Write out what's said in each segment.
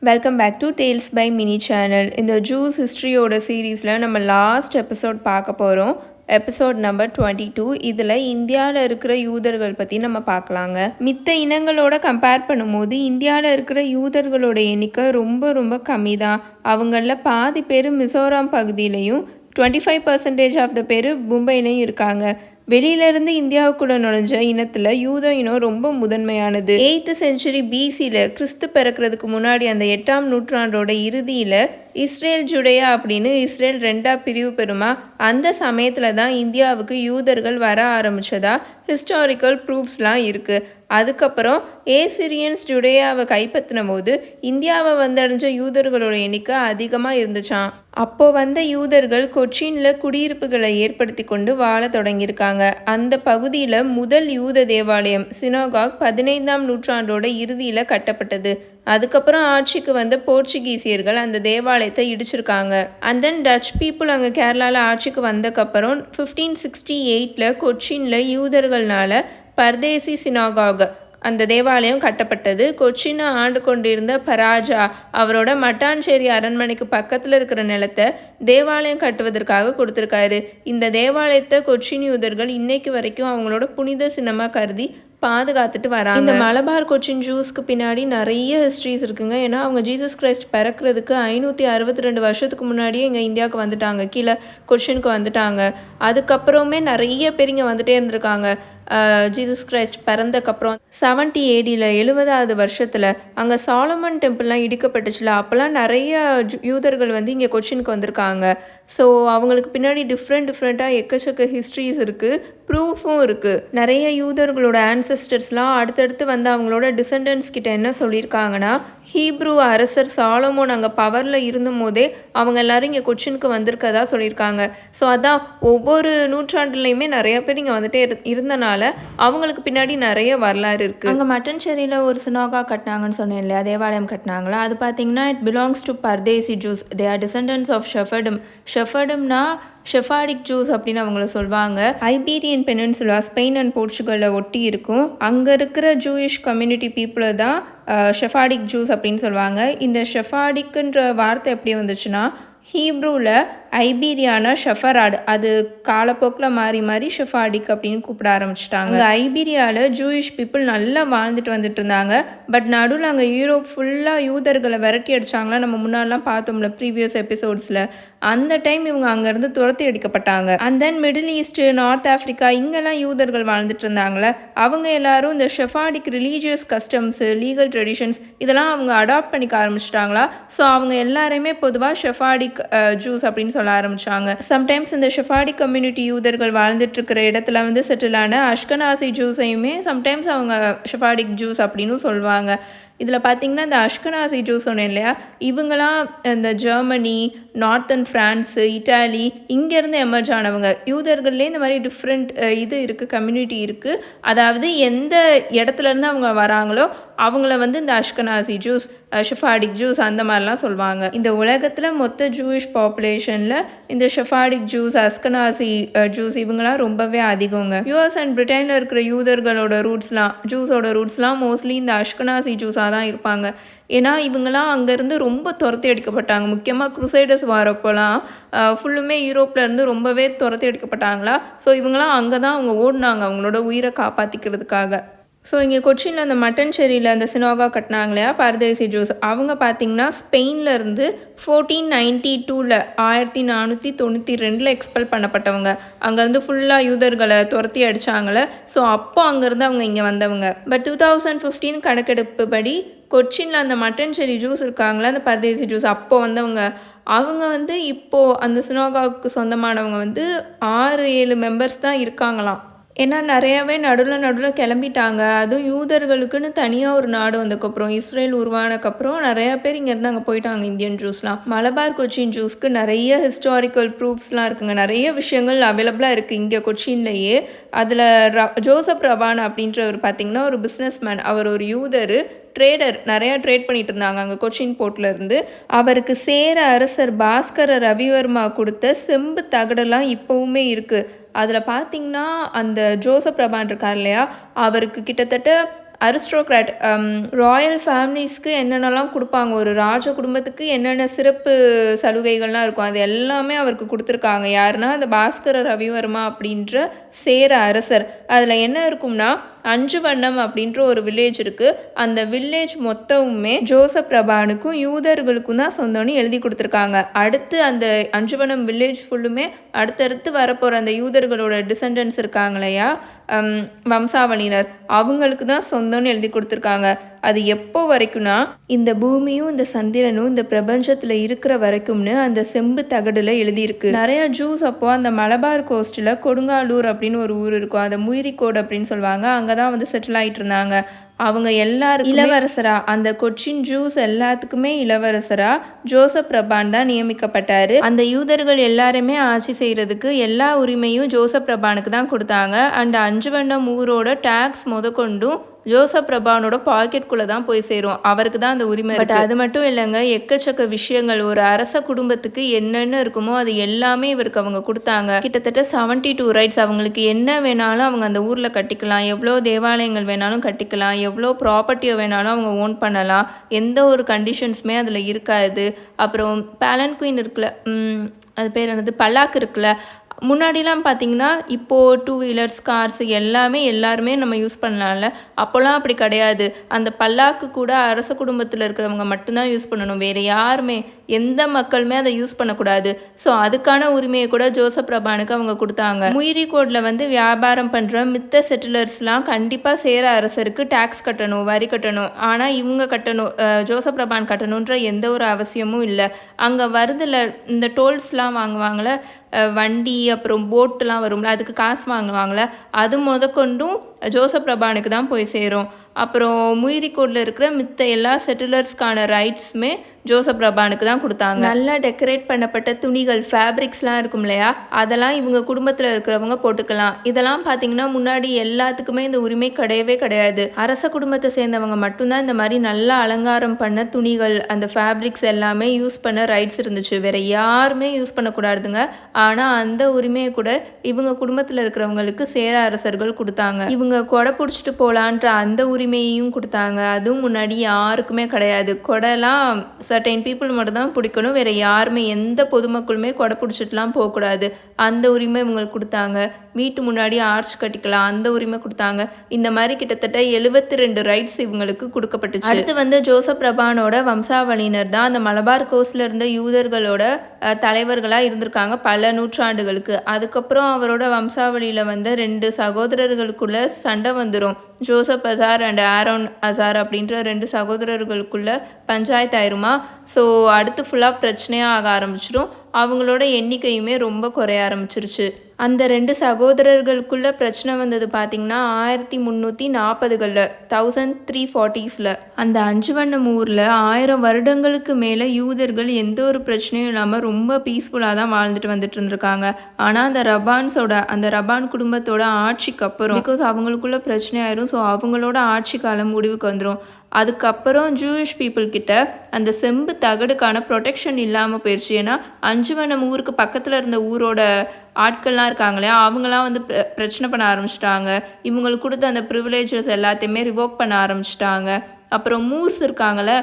Welcome back to Tales by Mini channel. இந்த Jews ஹிஸ்ட்ரியோட சீரீஸில் நம்ம லாஸ்ட் எபிசோட் பார்க்க போகிறோம். Episode number 22. இதில் இந்தியாவில் இருக்கிற யூதர்கள் பற்றி நம்ம பார்க்கலாங்க. மித்த இனங்களோட கம்பேர் பண்ணும்போது இந்தியாவில் இருக்கிற யூதர்களோட எண்ணிக்கை ரொம்ப ரொம்ப கம்மி தான். அவங்களில் பாதி பேர் மிசோரம் பகுதியிலையும் 25% ஆஃப் த பேர் மும்பையிலையும் இருக்காங்க. வெளியிலேருந்து இந்தியாவுக்குள்ளே நுழைஞ்ச இனத்தில் யூத இனம் ரொம்ப முதன்மையானது. 8th century BCயில் கிறிஸ்து பிறக்கிறதுக்கு முன்னாடி அந்த 8ஆம் நூற்றாண்டோட இறுதியில் இஸ்ரேல் ஜுடேயா அப்படின்னு இஸ்ரேல் 2ஆக பிரிவு பெறுமா. அந்த சமயத்தில் தான் இந்தியாவுக்கு யூதர்கள் வர ஆரம்பித்ததா ஹிஸ்டாரிக்கல் ப்ரூஃப்ஸ்லாம் இருக்குது. அதுக்கப்புறம் ஏசிரியன்ஸ் ஜுடேயாவை கைப்பற்றின போது இந்தியாவை வந்தடைஞ்ச யூதர்களோட எண்ணிக்கை அதிகமாக இருந்துச்சான். அப்போது வந்த யூதர்கள் கொச்சினில் குடியிருப்புகளை ஏற்படுத்தி கொண்டு வாழ தொடங்கியிருக்காங்க. அந்த பகுதியில் முதல் யூத தேவாலயம் சினோகாக் 15ஆம் நூற்றாண்டோட இறுதியில் கட்டப்பட்டது. அதுக்கப்புறம் ஆட்சிக்கு வந்த போர்ச்சுகீசியர்கள் அந்த தேவாலயத்தை இடிச்சிருக்காங்க. அண்ட் தென் டச் பீப்புள் அங்கே கேரளாவில் ஆட்சிக்கு வந்தக்கப்புறம் 1568 கொச்சினில் யூதர்கள்னால பர்தேசி சினாகாக் அந்த தேவாலயம் கட்டப்பட்டது. கொச்சினை ஆண்டு கொண்டிருந்த பராஜா அவரோட மட்டான்சேரி அரண்மனைக்கு பக்கத்தில் இருக்கிற நிலத்தை தேவாலயம் கட்டுவதற்காக கொடுத்துருக்காரு. இந்த தேவாலயத்தை கொச்சின் யூதர்கள் இன்னைக்கு வரைக்கும் அவங்களோட புனித சின்னமாக கருதி பாதுகாத்துட்டு வராங்க. இந்த மலபார் கொச்சின் ஜூஸ்க்கு பின்னாடி நிறைய ஹிஸ்ட்ரிஸ் இருக்குங்க. ஏன்னா அவங்க ஜீசஸ் கிரைஸ்ட் பிறக்கிறதுக்கு 562 வருஷத்துக்கு முன்னாடியே இங்கே இந்தியாவுக்கு வந்துட்டாங்க, கீழே கொச்சினுக்கு வந்துட்டாங்க. அதுக்கப்புறமே நிறைய பேர் இங்கே வந்துட்டே இருந்திருக்காங்க. ஜீசஸ் கிரைஸ்ட் பிறந்தக்கப்புறம் 70 ADயில் 70வது வருஷத்தில் அங்கே சாலமன் டெம்பிள்லாம் இடிக்கப்பட்டுச்சுல, அப்போல்லாம் நிறைய யூதர்கள் வந்து இங்கே கொச்சினுக்கு வந்திருக்காங்க. ஸோ அவங்களுக்கு பின்னாடி டிஃப்ரெண்ட்டாக எக்கச்சக்க ஹிஸ்ட்ரிஸ் இருக்குது, ப்ரூஃபும் இருக்குது. நிறைய யூதர்களோட ஆன்சஸ்டர்ஸ்லாம் அடுத்தடுத்து வந்து அவங்களோட டிசெண்டன்ஸ் கிட்ட என்ன சொல்லியிருக்காங்கன்னா, ஹீப்ரூ அரசர் சாலமோன் அங்கே பவரில் இருந்தும் போதே அவங்க எல்லாரும் இங்கே கொச்சினுக்கு வந்திருக்கதா சொல்லியிருக்காங்க. ஸோ அதான் ஒவ்வொரு நூற்றாண்டுலையுமே நிறைய பேர் இங்கே வந்துட்டே இருந்தனால அவங்களுக்கு பின்னாடி நிறைய வரலாறு இருக்குது. அங்கே மட்டன்சேரியில் ஒரு சினாகா கட்டினாங்கன்னு சொன்னேன் இல்லையா, தேவாலயம் கட்டினாங்களா, அது பார்த்தீங்கன்னா it belongs to Pardesi Jews. They are descendants of Sephardim. ஷெஃபர்டம்னா ஷெஃபாடிக் ஜூஸ் அப்படின்னு அவங்கள சொல்லுவாங்க. ஐபீரியன் பெனின்சுலா ஸ்பெயின் அண்ட் போர்ச்சுகலில் ஒட்டி இருக்கும். அங்கே இருக்கிற ஜூயிஷ் கம்யூனிட்டி பீப்புளை தான் ஷெஃபாடிக் ஜூஸ் அப்படின்னு சொல்லுவாங்க. இந்த ஷெஃபாடிக்குன்ற வார்த்தை எப்படி வந்துச்சுன்னா, ஹீப்ரூவில் ஐபீரியானா ஷெஃபராட், அது காலப்போக்கில் மாறி ஷெஃபாடிக் அப்படின்னு கூப்பிட ஆரம்பிச்சிட்டாங்க. அங்கே ஐபீரியாவில் ஜூயிஷ் பீப்புள் நல்லா வாழ்ந்துட்டு வந்துட்டு இருந்தாங்க. பட் நடுவில் அங்கே யூரோப் ஃபுல்லாக யூதர்களை விரட்டி அடித்தாங்களா, நம்ம முன்னாடிலாம் பார்த்தோம்ல ப்ரீவியஸ் எபிசோட்ஸில். அந்த டைம் இவங்க அங்கேருந்து துரத்தி அடிக்கப்பட்டாங்க. And then Middle East, North Africa இங்கெல்லாம் யூதர்கள் வாழ்ந்துட்டு இருந்தாங்களே, அவங்க எல்லாரும் இந்த Sephardic religious customs, legal traditions இதெல்லாம் அவங்க அடாப்ட் பண்ணிக்க ஆரம்பிச்சிட்டாங்களா. ஸோ அவங்க எல்லாருமே பொதுவாக ஷெஃபாடிக் ஜூஸ் அப்படின்னு சொல்ல ஆரம்பித்தாங்க. சம்டைம்ஸ் இந்த ஷெஃபாடிக் கம்யூனிட்டி யூதர்கள் வாழ்ந்துட்டு இருக்கிற இடத்துல வந்து செட்டிலான அஷ்கனாசி ஜூஸையுமே சம்டைம்ஸ் அவங்க ஷெஃபாடிக் ஜூஸ் அப்படின்னு சொல்லுவாங்க. இதில் பார்த்திங்கன்னா இந்த அஷ்கனாசி ஜூஸ் சொன்னேன் இல்லையா, இவங்களாம் இந்த ஜெர்மனி, நார்த்தன் ஃப்ரான்ஸு, இட்டாலி இங்கேருந்து எமர்ஜ் ஆனவங்க. யூதர்கள்லேயே இந்த மாதிரி டிஃப்ரெண்ட் இது இருக்குது, கம்யூனிட்டி இருக்குது. அதாவது எந்த இடத்துலேருந்து அவங்க வராங்களோ அவங்கள வந்து இந்த அஷ்கனாசி ஜூஸ், ஷெஃபாடிக் ஜூஸ் அந்த மாதிரிலாம் சொல்லுவாங்க. இந்த உலகத்தில் மொத்த ஜூயிஷ் பாப்புலேஷனில் இந்த ஷெஃபாடிக் ஜூஸ், அஷ்கனாசி ஜூஸ் இவங்களாம் ரொம்பவே அதிகங்க. யூஎஸ் அண்ட் பிரிட்டனில் இருக்கிற யூதர்களோட ஜூஸோட ரூட்ஸ்லாம் மோஸ்ட்லி இந்த அஷ்கனாசி ஜூஸாக தான் இருப்பாங்க. ஏன்னா இவங்களாம் அங்கேருந்து ரொம்ப துரத்தி அடிக்கப்பட்டாங்க. முக்கியமாக குருசைடர்ஸ் வரப்போலாம் ஃபுல்லுமே யூரோப்லேருந்து ரொம்பவே துரத்தி அடிக்கப்பட்டாங்களா. ஸோ இவங்களாம் அங்கே தான் அவங்க ஓடினாங்க அவங்களோட உயிரை காப்பாற்றிக்கிறதுக்காக. ஸோ இங்கே கொச்சினில் அந்த மட்டன்சேரியில் அந்த சினாகா கட்டினாங்க இல்லையா, பர்தேசி ஜூஸ், அவங்க பார்த்திங்கன்னா ஸ்பெயின்லேருந்து 1492 1492 எக்ஸ்பெல் பண்ணப்பட்டவங்க. அங்கேருந்து ஃபுல்லாக யூதர்களை துரத்தி அடித்தாங்களே. ஸோ அப்போ அங்கேருந்து அவங்க இங்கே வந்தவங்க. பட் 2015 கணக்கெடுப்பு படி கொச்சினில் அந்த மட்டன்சேரி ஜூஸ் இருக்காங்களே, அந்த பர்தேசி ஜூஸ் அப்போ வந்தவங்க, அவங்க வந்து இப்போது அந்த சினாகாவுக்கு சொந்தமானவங்க வந்து 6-7 மெம்பர்ஸ் தான் இருக்காங்களாம். ஏன்னா நிறையாவே நடுவில் கிளம்பிட்டாங்க. அதுவும் யூதர்களுக்குன்னு தனியாக ஒரு நாடு வந்ததுக்கப்புறம், இஸ்ரேல் உருவானக்கப்புறம் நிறையா பேர் இங்கேருந்து அங்கே போயிட்டாங்க. இந்தியன் ஜூஸ்லாம், மலபார் கொச்சின் ஜூஸ்க்கு நிறைய ஹிஸ்டாரிக்கல் ப்ரூஃப்ஸ்லாம் இருக்குங்க. நிறைய விஷயங்கள் அவைலபிளாக இருக்குது இங்கே கொச்சின்லேயே. அதில் ஜோசப் ரபான் அப்படின்றவர் பார்த்திங்கன்னா ஒரு பிஸ்னஸ் மேன். அவர் ஒரு யூதர் ட்ரேடர், நிறையா ட்ரேட் பண்ணிட்டு இருந்தாங்க அங்கே கொச்சின் போர்ட்லேருந்து. அவருக்கு சேர அரசர் பாஸ்கர ரவிவர்மா கொடுத்த செம்பு தகடெல்லாம் இப்போவுமே இருக்குது. அதில் பார்த்திங்கன்னா அந்த ஜோசப் ரபான் இருக்கார் இல்லையா, அவருக்கு கிட்டத்தட்ட அரிஸ்டோக்ராட் ராயல் ஃபேமிலிஸ்க்கு என்னென்னலாம் கொடுப்பாங்க, ஒரு ராஜ குடும்பத்துக்கு என்னென்ன சிறப்பு சலுகைகள்லாம் இருக்கும், அது எல்லாமே அவருக்கு கொடுத்துருக்காங்க. யாருன்னா அந்த பாஸ்கர ரவிவர்மா அப்படின்ற சேர அரசர். அதில் என்ன இருக்கும்னா அஞ்சுவண்ணம் அப்படின்ற ஒரு வில்லேஜ் இருக்குது. அந்த வில்லேஜ் மொத்தமுமே ஜோசப் ரபானுக்கும் யூதர்களுக்கும் தான் சொந்தம்னு எழுதி கொடுத்துருக்காங்க. அடுத்து அந்த அஞ்சுவண்ணம் வில்லேஜ் ஃபுல்லுமே அடுத்தடுத்து வரப்போகிற அந்த யூதர்களோட டிசெண்டன்ஸ் இருக்காங்க இல்லையா, வம்சாவளியினர், அவங்களுக்கு தான் சொந்தம்னு எழுதி கொடுத்துருக்காங்க. அது எப்போ வரைக்கும்னா இந்த பூமியும் இந்த சந்திரனும் இந்த பிரபஞ்சத்தில் இருக்கிற வரைக்கும்னு அந்த செம்பு தகடுல எழுதியிருக்கு. நிறைய ஜூஸ் அப்போ அந்த மலபார் கோஸ்ட்டில் கொடுங்காலூர் அப்படின்னு ஒரு ஊர் இருக்கும், அதை முயிரிக்கோடு அப்படின்னு சொல்லுவாங்க, அங்கே தான் வந்து செட்டில் ஆகிட்டு இருந்தாங்க. அவங்க எல்லாரும் இளவரசரா, அந்த கொச்சின் ஜூஸ் எல்லாத்துக்குமே இளவரசரா ஜோசப் ரபான் தான் நியமிக்கப்பட்டார். அந்த யூதர்கள் எல்லாருமே ஆட்சி செய்கிறதுக்கு எல்லா உரிமையும் ஜோசப் ரபானுக்கு தான் கொடுத்தாங்க. அண்ட் அஞ்சுவண்ணம் ஊரோட டேக்ஸ் முதற்கொண்டும் ஜோசப் ரபானோட பாக்கெட்குள்ளே தான் போய் சேரும், அவருக்கு தான் அந்த உரிமை. பட் அது மட்டும் இல்லைங்க, எக்கச்சக்க விஷயங்கள் ஒரு அரச குடும்பத்துக்கு என்னென்ன இருக்குமோ அது எல்லாமே இவருக்கு அவங்க கொடுத்தாங்க. கிட்டத்தட்ட 72 ரைட்ஸ், அவங்களுக்கு என்ன வேணாலும் அவங்க அந்த ஊரில் கட்டிக்கலாம், எவ்வளோ தேவாலயங்கள் வேணாலும் கட்டிக்கலாம், எவ்வளோ ப்ராப்பர்ட்டியை வேணாலும் அவங்க ஓன் பண்ணலாம், எந்த ஒரு கண்டிஷன்ஸுமே அதில் இருக்காது. அப்புறம் பேலன்குயின் இருக்குல்ல, அது பேர் என்னது, பல்லாக்கு இருக்குல்ல, முன்னாடிலாம் பார்த்திங்கன்னா இப்போது 2 வீலர்ஸ் கார்ஸ் எல்லாருமே நம்ம யூஸ் பண்ணலாம்ல, அப்போல்லாம் அப்படி கிடையாது. அந்த பல்லாக்கு கூட அரச குடும்பத்தில் இருக்கிறவங்க மட்டும்தான் யூஸ் பண்ணணும், வேறு யாருமே எந்த மக்களுமே அதை யூஸ் பண்ணக்கூடாது. ஸோ அதுக்கான உரிமையை கூட ஜோசப் ரபானுக்கு அவங்க கொடுத்தாங்க. முயிரிக்கோடில் வந்து வியாபாரம் பண்ணுற மித்த செட்டிலர்ஸ்லாம் கண்டிப்பாக சேர அரசருக்கு டேக்ஸ் கட்டணும், வரி கட்டணும். ஆனால் இவங்க கட்டணும், ஜோசப் ரபான் கட்டணுன்ற எந்த ஒரு அவசியமும் இல்லை. அங்கே வருதில் இந்த டோல்ஸ்லாம் வாங்குவாங்களே, வண்டி அப்புறம் போட்டுலாம் வரும்ல, அதுக்கு காசு வாங்குவாங்களே, அது முதற்கொண்டும் ஜோசப் ரபானுக்கு தான் போய் சேரும். அப்புறம் முயிரிக்கோடில் இருக்கிற மித்த எல்லா செட்டிலர்ஸ்க்கான ரைட்ஸுமே ஜோசப் ரபானுக்கு தான் கொடுத்தாங்க. நல்லா டெக்கரேட் பண்ணப்பட்ட துணிகள், ஃபேப்ரிக்ஸ்லாம் இருக்கும் இல்லையா, அதெல்லாம் இவங்க குடும்பத்தில் இருக்கிறவங்க போட்டுக்கலாம். இதெல்லாம் பார்த்தீங்கன்னா முன்னாடி எல்லாத்துக்குமே இந்த உரிமை கிடையவே கிடையாது. அரச குடும்பத்தை சேர்ந்தவங்க மட்டும்தான் இந்த மாதிரி நல்லா அலங்காரம் பண்ண துணிகள், அந்த ஃபேப்ரிக்ஸ் எல்லாமே யூஸ் பண்ண ரைட்ஸ் இருந்துச்சு, வேற யாருமே யூஸ் பண்ணக்கூடாதுங்க. ஆனால் அந்த உரிமையை கூட இவங்க குடும்பத்தில் இருக்கிறவங்களுக்கு சேர அரசர்கள் கொடுத்தாங்க. இவங்க கொடை பிடிச்சிட்டு போகலான்ற அந்த உரிமையையும் கொடுத்தாங்க. அதுவும் முன்னாடி யாருக்குமே கிடையாது. கொடைலாம் சர்டைன் பீப்புள் மட்டும் தான் பிடிக்கணும், வேறு யாருமே எந்த பொதுமக்களுமே கொடை பிடிச்சிட்டுலாம் போகக்கூடாது, அந்த உரிமை இவங்களுக்கு கொடுத்தாங்க. வீட்டு முன்னாடி ஆர்ச் கட்டிக்கலாம், அந்த உரிமை கொடுத்தாங்க. இந்த மாதிரி கிட்டத்தட்ட 72 ரைட்ஸ் இவங்களுக்கு கொடுக்கப்பட்டுச்சு. அடுத்து வந்து ஜோசப் ரபானோட வம்சாவளியினர் தான் அந்த மலபார் கோஸ்ட்ல இருந்த யூதர்களோட தலைவர்களாக இருந்திருக்காங்க பல நூற்றாண்டுகளுக்கு. அதுக்கப்புறம் அவரோட வம்சாவளியில் வந்து 2 சகோதரர்களுக்குள்ள சண்டை வந்துடும். Joseph Azhar and Aaron Azhar அப்படின்ற 2 சகோதரர்களுக்குள்ள பஞ்சாயத்து ஆயிருமா. ஸோ அடுத்து ஃபுல்லாக பிரச்சனையாக ஆக ஆரம்பிச்சிடும். அவங்களோட எண்ணிக்கையுமே ரொம்ப குறைய ஆரம்பிச்சிருச்சு. அந்த 2 சகோதரர்களுக்குள்ள பிரச்சனை வந்தது பார்த்திங்கன்னா 1340களில் 1340s. அந்த அஞ்சுவண்ணம் ஊரில் 1000 வருடங்களுக்கு மேலே யூதர்கள் எந்த ஒரு பிரச்சனையும் இல்லாமல் ரொம்ப பீஸ்ஃபுல்லாக தான் வாழ்ந்துட்டு வந்துட்டு இருந்திருக்காங்க. ஆனால் அந்த ரபான் குடும்பத்தோட ஆட்சிக்கு அப்புறம் பிகாஸ் அவங்களுக்குள்ள பிரச்சனை ஆயிரும், ஸோ அவங்களோட ஆட்சி காலம் முடிவுக்கு வந்துடும். அதுக்கப்புறம் ஜூயிஷ் பீப்புள் கிட்ட அந்த செம்பு தகடுக்கான ப்ரொடெக்ஷன் இல்லாமல் போயிடுச்சு. ஏன்னா அஞ்சுவண்ணம் ஊருக்கு பக்கத்தில் இருந்த ஊரோட ஆட்கள்லாம் இருக்காங்களே, அவங்களாம் வந்து பிரச்சனை பண்ண ஆரம்பிச்சிட்டாங்க. இவங்களுக்கு கொடுத்த அந்த ப்ரிவிலேஜஸ் எல்லாத்தையுமே ரிவோக் பண்ண ஆரம்பிச்சிட்டாங்க. அப்புறம் மூர்ஸ் இருக்காங்களே,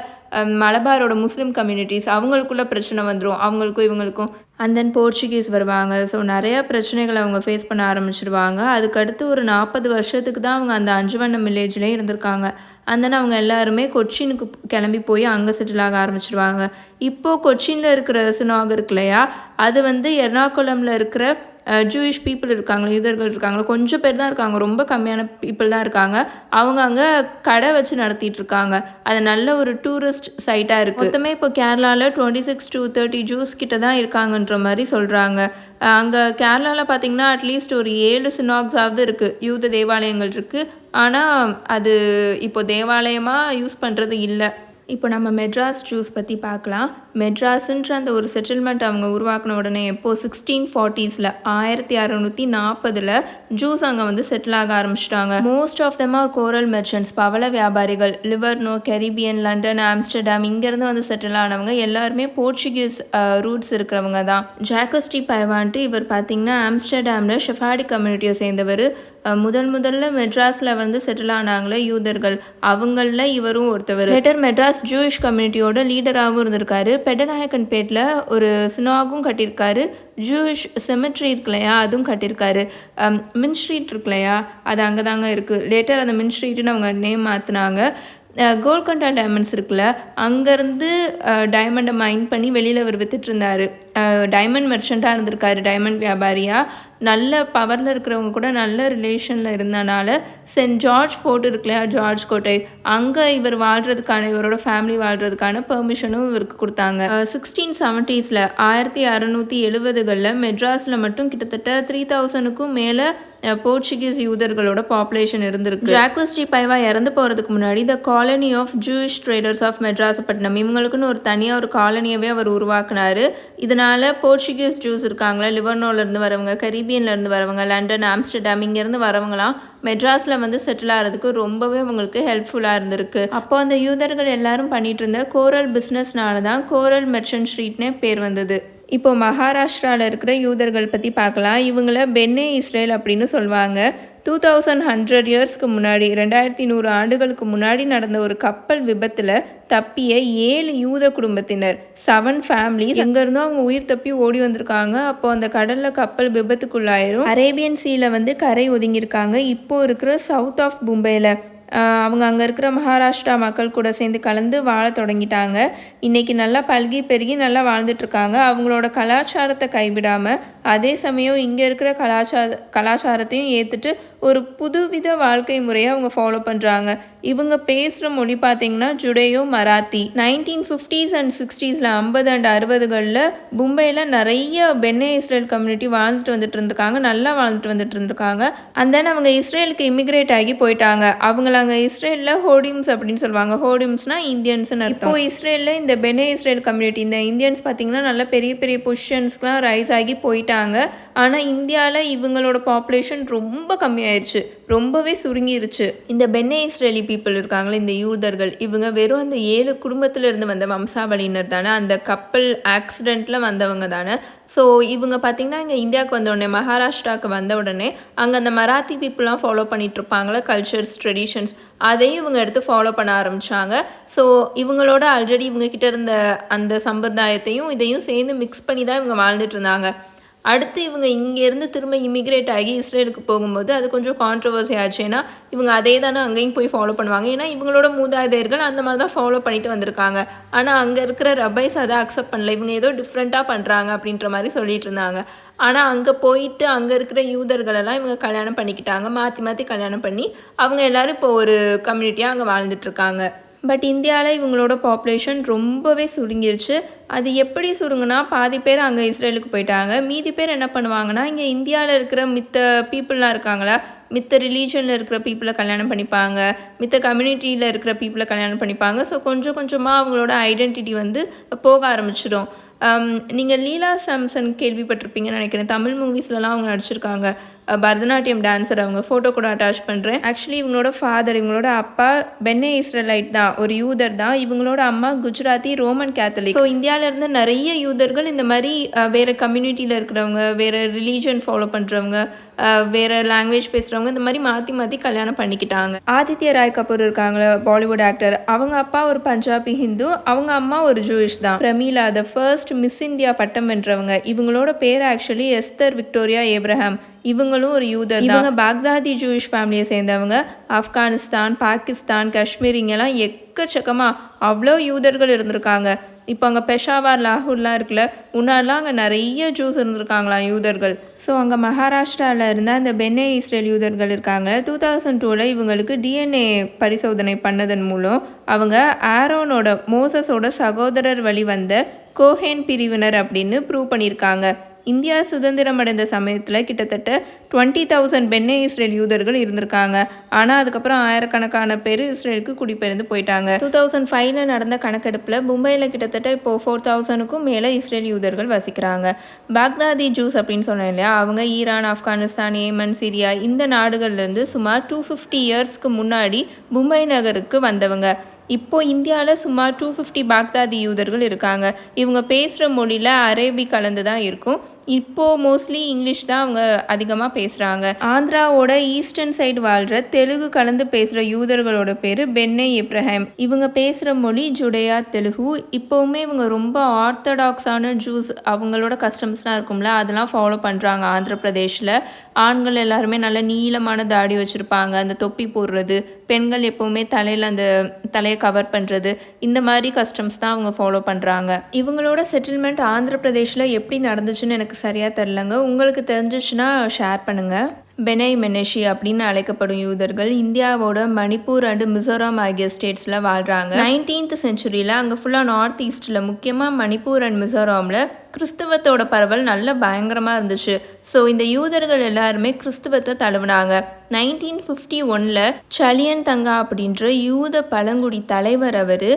மலபாரோட முஸ்லீம் கம்யூனிட்டிஸ், அவங்களுக்குள்ள பிரச்சனை வந்துடும், அவங்களுக்கும் இவங்களுக்கும். அண்ட் தென் போர்ச்சுகீஸ் வருவாங்க. ஸோ நிறையா பிரச்சனைகளை அவங்க ஃபேஸ் பண்ண ஆரம்பிச்சிடுவாங்க. அதுக்கடுத்து ஒரு 40 வருஷத்துக்கு தான் அவங்க அந்த அஞ்சுவண்ணம் வில்லேஜ்லேயே இருந்திருக்காங்க. அண்ட் தென் அவங்க எல்லாருமே கொச்சினுக்கு கிளம்பி போய் அங்கே செட்டில் ஆக ஆரம்பிச்சிடுவாங்க. இப்போது கொச்சினில் இருக்கிற சினாக் இருக்கு இல்லையா, அது வந்து எர்ணாகுளமில் இருக்கிற ஜூயிஷ் பீப்புள் இருக்காங்களா, யூதர்கள் இருக்காங்களா, கொஞ்சம் பேர் தான் இருக்காங்க, ரொம்ப கம்மியான பீப்புள் தான் இருக்காங்க. அவங்க அங்கே கடை வச்சு நடத்திட்டு இருக்காங்க. அது நல்ல ஒரு டூரிஸ்ட் சைட்டாக இருக்குது. மொத்தமே இப்போ கேரளாவில் 26 to 30 ஜூஸ் கிட்ட தான் இருக்காங்கன்ற மாதிரி சொல்கிறாங்க. அங்கே கேரளாவில் பார்த்திங்கன்னா அட்லீஸ்ட் ஒரு 7 சினாக்ஸாவது இருக்குது, யூத தேவாலயங்கள் இருக்குது. ஆனால் அது இப்போ தேவாலயமாக யூஸ் பண்ணுறது இல்லை. இப்போ நம்ம மெட்ராஸ் ஜூஸ் பற்றி பார்க்கலாம். மெட்ராஸுன்ற அந்த ஒரு செட்டில்மெண்ட் அவங்க உருவாக்கின உடனே எப்போது 1640s 1640 ஜூஸ் அங்கே வந்து செட்டில் ஆக ஆரம்பிச்சிட்டாங்க. Most of them are coral merchants, பவள வியாபாரிகள். லிவர்னோ, கரீபியன், லண்டன், ஆம்ஸ்டர்டாம் இங்கேருந்து வந்து செட்டில் ஆனவங்க எல்லாருமே போர்ச்சுகீஸ் ரூட்ஸ் இருக்கிறவங்க தான். ஜாக்கஸ் டி பைவான்ட்டு இவர் பார்த்திங்கன்னா ஆம்ஸ்டர்டாமில் ஷெஃபாடி கம்யூனிட்டியை சேர்ந்தவர். முதல்ல மெட்ராஸில் வந்து செட்டில் ஆனாங்களே யூதர்கள், அவங்களில் இவரும் ஒருத்தவர். லேட்டர் மெட்ராஸ் ஜூயிஷ் கம்யூனிட்டியோட லீடராகவும் இருந்திருக்காரு. பெடநாயக்கன் பேட்டில் ஒரு சினாகும் கட்டியிருக்காரு. ஜூயிஷ் செமெட்ரி இருக்கு இல்லையா, அதுவும் கட்டியிருக்காரு. மின் ஸ்ட்ரீட் இருக்கு இல்லையா, அது அங்கே தாங்க இருக்குது. லேட்டர் அந்த மின் ஸ்ட்ரீட்டுன்னு அவங்க நேம் மாற்றினாங்க. கோல்கொண்டா டைமண்ட்ஸ் இருக்குல்ல, அங்கேருந்து டைமண்டை மைன் பண்ணி வெளியில் அவர் வித்துட்டு இருந்தார். டைமண்ட் மெர்ச்சண்ட்டாக இருந்திருக்காரு, டைமண்ட் வியாபாரியாக. நல்ல பவரில் இருக்கிறவங்க கூட நல்ல ரிலேஷனில் இருந்தனால சென்ட் ஜார்ஜ் ஃபோர்ட் இருக்கு இல்லையா, ஜார்ஜ் கோட்டை, அங்கே இவர் வாழ்கிறதுக்கான, இவரோட ஃபேமிலி வாழ்கிறதுக்கான பெர்மிஷனும் இவருக்கு கொடுத்தாங்க. 1670s 1670களில் மெட்ராஸில் மட்டும் கிட்டத்தட்ட 3000க்கும் மேலே போர்ச்சுகீஸ் யூதர்களோட பாப்புலேஷன் இருந்திருக்கு. ஜாக்வஸ் டி பைவா இறந்து போகிறதுக்கு முன்னாடி the colony of Jewish traders of Madrasapattinam, இவங்களுக்குன்னு ஒரு தனியாக ஒரு காலனியவே அவர் உருவாக்குனார். இதனால் போர்ச்சுகீஸ் ஜூஸ் இருக்காங்களா, லிவர்னோலேருந்து வரவங்க, கரீபியன்லேருந்து வரவங்க, லண்டன், ஆம்ஸ்டர்டாம் இங்கேருந்து வரவங்களாம் மெட்ராஸில் வந்து செட்டில் ஆகிறதுக்கு ரொம்பவே அவங்களுக்கு ஹெல்ப்ஃபுல்லாக இருந்திருக்கு. அப்போ அந்த யூதர்கள் எல்லாரும் பண்ணிகிட்டு இருந்த கோரல் பிஸ்னஸ்னால தான் கோரல் மெர்ச்சன்ட் ஸ்ட்ரீட்னே பேர் வந்தது. இப்போ மகாராஷ்டிராவில் இருக்கிற யூதர்கள் பற்றி பார்க்கலாம். இவங்கள பென்னே இஸ்ரேல் அப்படின்னு சொல்லுவாங்க. 2100 இயர்ஸ்க்கு முன்னாடி, 2100 ஆண்டுகளுக்கு முன்னாடி நடந்த ஒரு கப்பல் விபத்தில் தப்பிய 7 யூத குடும்பத்தினர், 7 ஃபேமிலிஸ் அங்கேருந்தும் அவங்க உயிர் தப்பி ஓடி வந்திருக்காங்க. அப்போ அந்த கடலில் கப்பல் விபத்துக்குள்ளாயிரும். அரேபியன் சீல வந்து கரை ஒதுங்கியிருக்காங்க. இப்போ இருக்கிற சவுத் ஆஃப் மும்பையில் அவங்க அங்கே இருக்கிற மகாராஷ்டிரா மக்கள் கூட சேர்ந்து கலந்து வாழ தொடங்கிட்டாங்க. இன்றைக்கி நல்லா பல்கி பெருகி நல்லா வாழ்ந்துட்டுருக்காங்க. அவங்களோட கலாச்சாரத்தை கைவிடாமல் அதே சமயம் இங்கே இருக்கிற கலாச்சாரத்தையும் ஏற்றுட்டு ஒரு புதுவித வாழ்க்கை முறையை அவங்க ஃபாலோ பண்ணுறாங்க. இவங்க பேசுகிற மொழி பார்த்திங்கன்னா ஜுடேயோ Marathi. 1950s and 60s 50 and 60களில் மும்பையில் நிறைய பென்னே இஸ்ரேல் கம்யூனிட்டி வாழ்ந்துட்டு வந்துட்டு இருந்திருக்காங்க, நல்லா வாழ்ந்துட்டு வந்துட்டு இருந்திருக்காங்க. அண்ட் தென் அவங்க இஸ்ரேலுக்கு இமிக்ரேட் ஆகி போயிட்டாங்க. அவங்கள அங்கே இஸ்ரேலில் ஹோடிம்ஸ் அப்படின்னு சொல்லுவாங்க. ஹோடிம்ஸ்னால் இந்தியன்ஸ்னு அர்த்தம். இப்போ இஸ்ரேலில் இந்த பென்னே இஸ்ரேல் கம்யூனிட்டி, இந்த இந்தியன்ஸ் பார்த்திங்கன்னா நல்ல பெரிய பெரிய பொசிஷன்ஸ்க்குலாம் ரைஸ் ஆகி போயிட்டாங்க. ஆனால் இந்தியாவில் இவங்களோட பாப்புலேஷன் ரொம்ப கம்மியாயிருச்சு, ரொம்பவே சுருங்கிருச்சு. இந்த பென்னே இஸ்ரேலி பீப்புள் இருக்காங்களே, இந்த யூதர்கள், இவங்க வெறும் அந்த 7 குடும்பத்தில் இருந்து வந்த வம்சாவளியினர் தானே, அந்த கப்பல் ஆக்சிடெண்ட்டில் வந்தவங்க தானே. ஸோ இவங்க பார்த்திங்கன்னா இங்கே இந்தியாவுக்கு வந்த உடனே, மகாராஷ்டிராவுக்கு வந்த உடனே அங்கே அந்த மராத்தி பீப்புளெலாம் ஃபாலோ பண்ணிகிட்டு இருப்பாங்களே, கல்ச்சர்ஸ், ட்ரெடிஷன்ஸ், அதையும் இவங்க எடுத்து ஃபாலோ பண்ண ஆரம்பித்தாங்க. ஸோ இவங்களோட ஆல்ரெடி இவங்கக்கிட்ட இருந்த அந்த சம்பிரதாயத்தையும் இதையும் சேர்ந்து மிக்ஸ் பண்ணி தான் இவங்க வாழ்ந்துட்டு இருந்தாங்க. அடுத்து இவங்க இங்கேருந்து திரும்ப இமிக்ரேட் ஆகி இஸ்ரேலுக்கு போகும்போது அது கொஞ்சம் கான்ட்ரவர்சி ஆச்சு. ஏன்னா இவங்க அதே தானே அங்கேயும் போய் ஃபாலோ பண்ணுவாங்க. ஏன்னா இவங்களோட மூதாதையர்கள் அந்த மாதிரி தான் ஃபாலோ பண்ணிட்டு வந்திருக்காங்க. ஆனால் அங்கே இருக்கிற ரப்பைஸ் அதை அக்செப்ட் பண்ணல, இவங்க ஏதோ டிஃப்ரெண்ட்டாக பண்ணுறாங்க அப்படின்ற மாதிரி சொல்லிட்டு இருந்தாங்க. ஆனால் அங்கே போயிட்டு அங்கே இருக்கிற யூதர்களெல்லாம் இவங்க கல்யாணம் பண்ணிக்கிட்டாங்க, மாற்றி மாற்றி கல்யாணம் பண்ணி அவங்க எல்லோரும் இப்போ ஒரு கம்யூனிட்டியாக அங்கே வாழ்ந்துட்டுருக்காங்க. பட் இந்தியாவில் இவங்களோட பாப்புலேஷன் ரொம்பவே சுருங்கிருச்சு. அது எப்படி சுருங்குனா, பாதி பேர் அங்கே இஸ்ரேலுக்கு போயிட்டாங்க, மீதி பேர் என்ன பண்ணுவாங்கன்னா இங்கே இந்தியாவில் இருக்கிற மித்த பீப்புளெலாம் இருக்காங்களா, மித்த ரிலீஜனில் இருக்கிற பீப்புளை கல்யாணம் பண்ணிப்பாங்க, மித்த கம்யூனிட்டியில் இருக்கிற பீப்புளை கல்யாணம் பண்ணிப்பாங்க. ஸோ கொஞ்சம் கொஞ்சமாக அவங்களோட ஐடென்டிட்டி வந்து போக ஆரம்பிச்சிடும். நீங்கள் லீலா சாம்சன் கேள்விப்பட்டிருப்பீங்கன்னு நினைக்கிறேன். தமிழ் மூவிஸ்லலாம் அவங்க நடிச்சிருக்காங்க. பரதநாட்டியம் டான்ஸர், அவங்க ஃபோட்டோ கூட அட்டாச் பண்ணுறேன். ஆக்சுவலி இவங்களோட ஃபாதர், இவங்களோட அப்பா பென்னே இஸ்ரேலைட் தான், ஒரு யூதர் தான். இவங்களோட அம்மா குஜராத்தி, ரோமன் கேத்தலிக். ஸோ இந்தியாவிலேருந்து நிறைய யூதர்கள் இந்த மாதிரி வேறு கம்யூனிட்டியில் இருக்கிறவங்க, வேறு ரிலீஜன் ஃபாலோ பண்ணுறவங்க, வேறு லாங்குவேஜ் பேசுகிறவங்க, இந்த மாதிரி மாற்றி மாற்றி கல்யாணம் பண்ணிக்கிட்டாங்க. ஆதித்ய ராய் கபூர் இருக்காங்களே, பாலிவுட் ஆக்டர், அவங்க அப்பா ஒரு பஞ்சாபி ஹிந்து, அவங்க அம்மா ஒரு ஜூயிஷ் தான். Prameela, the first miss India பட்டம் வென்றவங்க, இவங்களோட பேர் ஆக்சுவலி எஸ்தர் விக்டோரியா ஏப்ரஹாம். இவங்களும் ஒரு யூதர். இவங்க பாக்தாதி ஜூயிஷ் ஃபேமிலியை சேர்ந்தவங்க. ஆப்கானிஸ்தான், பாகிஸ்தான், காஷ்மீர், இங்கெல்லாம் எக்கச்சக்கமாக அவ்வளோ யூதர்கள் இருந்திருக்காங்க. இப்போ அங்கே பெஷாவார், லாகூர்லாம் இருக்குல்ல, முன்னாடிலாம் அங்கே நிறைய ஜூஸ் இருந்திருக்காங்களாம் யூதர்கள். ஸோ அங்கே மகாராஷ்டிராவில் இருந்தால் அந்த பென்னே இஸ்ரேல் யூதர்கள் இருக்காங்க. 2002 இவங்களுக்கு டிஎன்ஏ பரிசோதனை பண்ணதன் மூலம் அவங்க ஆரோனோட, மோசஸோட சகோதரர் வழி வந்த கோஹேன் பிரிவினர் அப்படின்னு ப்ரூவ் பண்ணியிருக்காங்க. இந்தியா சுதந்திரம் அடைந்த சமயத்தில் கிட்டத்தட்ட 20,000 பென்னே இஸ்ரேல் யூதர்கள் இருந்திருக்காங்க. ஆனால் அதுக்கப்புறம் ஆயிரக்கணக்கான பேர் இஸ்ரேலுக்கு குடிபெயர்ந்து போயிட்டாங்க. 2005 நடந்த கணக்கெடுப்பில் மும்பையில் கிட்டத்தட்ட இப்போது 4,000க்கும் மேலே இஸ்ரேல் யூதர்கள் வசிக்கிறாங்க. பாக்தாதி ஜூஸ் அப்படின்னு சொன்னேன் இல்லையா, அவங்க ஈரான், ஆப்கானிஸ்தான், ஏமன், சிரியா இந்த நாடுகள்லேருந்து சுமார் 250 இயர்ஸ்க்கு முன்னாடி மும்பை நகருக்கு வந்தவங்க. இப்போது இந்தியாவில் சுமார் 250 பாக்தாதி யூதர்கள் இருக்காங்க. இவங்க பேசுகிற மொழியில் அரேபிக் கலந்து தான் இருக்கும். இப்போது மோஸ்ட்லி இங்கிலீஷ் தான் அவங்க அதிகமாக பேசுகிறாங்க. ஆந்திராவோட ஈஸ்டர்ன் சைடு வாழ்கிற தெலுங்கு கலந்து பேசுகிற யூதர்களோட பேர் பென்னே இப்ராஹிம். இவங்க பேசுகிற மொழி ஜுடையா தெலுங்கு. இப்போவுமே இவங்க ரொம்ப ஆர்த்தடாக்ஸான ஜூஸ், அவங்களோட கஸ்டம்ஸ்லாம் இருக்கும்ல, அதெல்லாம் ஃபாலோ பண்ணுறாங்க. ஆந்திர பிரதேஷில் ஆண்கள் எல்லாருமே நல்ல நீளமான தாடி வச்சுருப்பாங்க, அந்த தொப்பி போடுறது, பெண்கள் எப்போவுமே தலையில் அந்த தலையை கவர் பண்ணுறது, இந்த மாதிரி கஸ்டம்ஸ் தான் அவங்க ஃபாலோ பண்ணுறாங்க. இவங்களோட செட்டில்மெண்ட் ஆந்திர பிரதேஷில் எப்படி நடந்துச்சுன்னு எனக்கு சரியாக தெரிலங்க. உங்களுக்கு தெரிஞ்சிச்சுன்னா ஷேர் பண்ணுங்கள். பெனை மெனேஷி அப்படின்னு அழைக்கப்படும் யூதர்கள் இந்தியாவோட மணிப்பூர் அண்டு மிசோரம் ஆகிய ஸ்டேட்ஸில் வாழ்கிறாங்க. 19th செஞ்சுரியில் அங்கே ஃபுல்லாக நார்த் ஈஸ்டில், முக்கியமாக மணிப்பூர் அண்ட் மிசோரமில் கிறிஸ்தவத்தோட பரவல் நல்ல பயங்கரமாக இருந்துச்சு. ஸோ இந்த யூதர்கள் எல்லாருமே கிறிஸ்தவத்தை தழுவினாங்க. 1951 சலியன் தங்கா அப்படின்ற யூத பழங்குடி தலைவர் அவர்,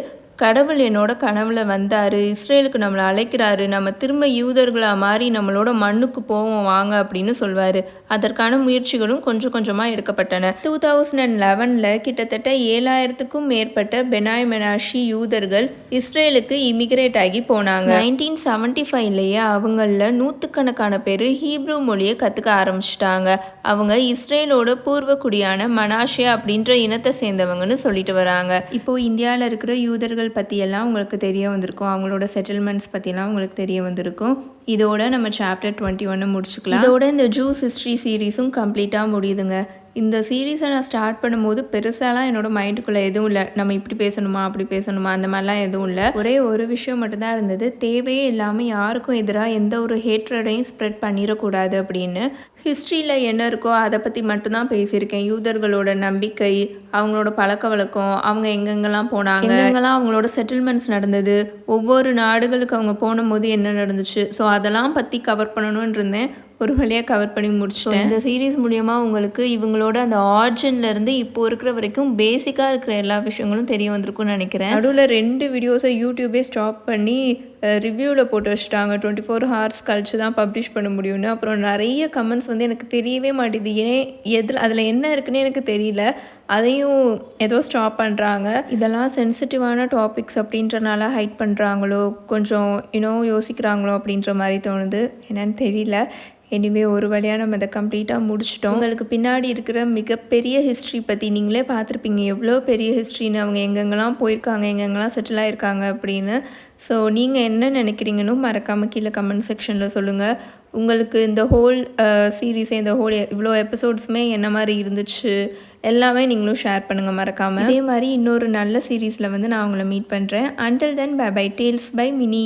கடவுள் என்னோட கனவுல வந்தார், இஸ்ரேலுக்கு நம்மளை அழைக்கிறாரு, நம்ம திரும்ப யூதர்களாக மாறி நம்மளோட மண்ணுக்கு போவோம் வாங்க அப்படின்னு சொல்வார். அதற்கான முயற்சிகளும் கொஞ்சம் கொஞ்சமாக எடுக்கப்பட்டன. 2011 கிட்டத்தட்ட 7000க்கும் மேற்பட்ட பெனாய் மெனாஷி யூதர்கள் இஸ்ரேலுக்கு இமிகிரேட் ஆகி போனாங்க. 1975 அவங்களில் 100கணக்கான பேர் ஹீப்ரூ மொழியை கற்றுக்க ஆரம்பிச்சிட்டாங்க. அவங்க இஸ்ரேலோட பூர்வக்குடியான மனாஷே அப்படின்ற இனத்தை சேர்ந்தவங்கன்னு சொல்லிட்டு வராங்க. இப்போது இந்தியாவில் இருக்கிற யூதர்கள் பற்றியெல்லாம் உங்களுக்கு தெரிய வந்திருக்கும், அவங்களோட செட்டில்மெண்ட்ஸ் பற்றிலாம் உங்களுக்கு தெரிய வந்திருக்கும். இதோட நம்ம சாப்டர் 21 முடிச்சுக்கலாம். இதோட இந்த ஜூஸ் ஹிஸ்ட்ரி சீரீஸும் கம்ப்ளீட்டாக முடியுதுங்க. இந்த சீரீஸை நான் ஸ்டார்ட் பண்ணும்போது பெருசாலாம் என்னோடய மைண்டுக்குள்ளே எதுவும் இல்லை, நம்ம இப்படி பேசணுமா அப்படி பேசணுமா அந்த மாதிரிலாம் எதுவும் இல்லை. ஒரே ஒரு விஷயம் மட்டும்தான் இருந்தது, தேவையே இல்லாமல் யாருக்கும் எதிராக எந்த ஒரு ஹேட்ரடையும் ஸ்ப்ரெட் பண்ணிடக்கூடாது அப்படின்னு. ஹிஸ்ட்ரியில் என்ன இருக்கோ அதை பற்றி மட்டும்தான் பேசியிருக்கேன். யூதர்களோட நம்பிக்கை, அவங்களோட பழக்க வழக்கம், அவங்க எங்கெங்கெல்லாம் போனாங்க, எங்கெங்கெல்லாம் அவங்களோட செட்டில்மெண்ட்ஸ் நடந்தது, ஒவ்வொரு நாடுகளுக்கு அவங்க போகும்போது என்ன நடந்துச்சு, ஸோ அதெல்லாம் பற்றி கவர் பண்ணணும்னு இருந்தேன். ஒரு வழியாக கவர் பண்ணி முடிச்சிட்டேன். இந்த சீரீஸ் மூலியமாக உங்களுக்கு இவங்களோட அந்த ஆரிஜின்லேருந்து இப்போ இருக்கிற வரைக்கும் பேசிக்காக இருக்கிற எல்லா விஷயங்களும் தெரிய வந்திருக்கும்னு நினைக்கிறேன். நடுவில் 2 வீடியோஸை யூடியூபே ஸ்டாப் பண்ணி ரிவ்யூவில் போட்டு வச்சுட்டாங்க. 24 hours கழிச்சு தான் பப்ளிஷ் பண்ண முடியும்னு. அப்புறம் நிறைய கமெண்ட்ஸ் வந்து எனக்கு தெரியவே மாட்டேது, ஏன் அதில் என்ன இருக்குன்னு எனக்கு தெரியல, அதையும் ஏதோ ஸ்டாப் பண்ணுறாங்க. இதெல்லாம் சென்சிட்டிவான டாபிக்ஸ் அப்படின்றனால ஹைட் பண்ணுறாங்களோ, கொஞ்சம் யோசிக்கிறாங்களோ அப்படின்ற மாதிரி தோணுது, என்னன்னு தெரியல. எனிவே ஒரு வழியாக நம்ம இதை கம்ப்ளீட்டாக முடிச்சிட்டோம். உங்களுக்கு பின்னாடி இருக்கிற மிகப்பெரிய ஹிஸ்ட்ரி பற்றி நீங்களே பார்த்துருப்பீங்க, எவ்வளோ பெரிய ஹிஸ்ட்ரின்னு, அவங்க எங்கெங்கெல்லாம் போயிருக்காங்க, எங்கெங்கெல்லாம் செட்டில் ஆகிருக்காங்க அப்படின்னு. ஸோ நீங்கள் என்ன நினைக்கிறீங்கன்னு மறக்காமல் கீழே கமெண்ட் செக்ஷனில் சொல்லுங்கள். உங்களுக்கு இந்த ஹோல் சீரீஸே, இந்த ஹோல் இவ்வளோ எபிசோட்ஸுமே என்ன மாதிரி இருந்துச்சு எல்லாமே நீங்களும் ஷேர் பண்ணுங்கள் மறக்காமல். இதே மாதிரி இன்னொரு நல்ல சீரீஸில் வந்து நான் உங்களை மீட் பண்ணுறேன். Until then bye bye. Tales by mini.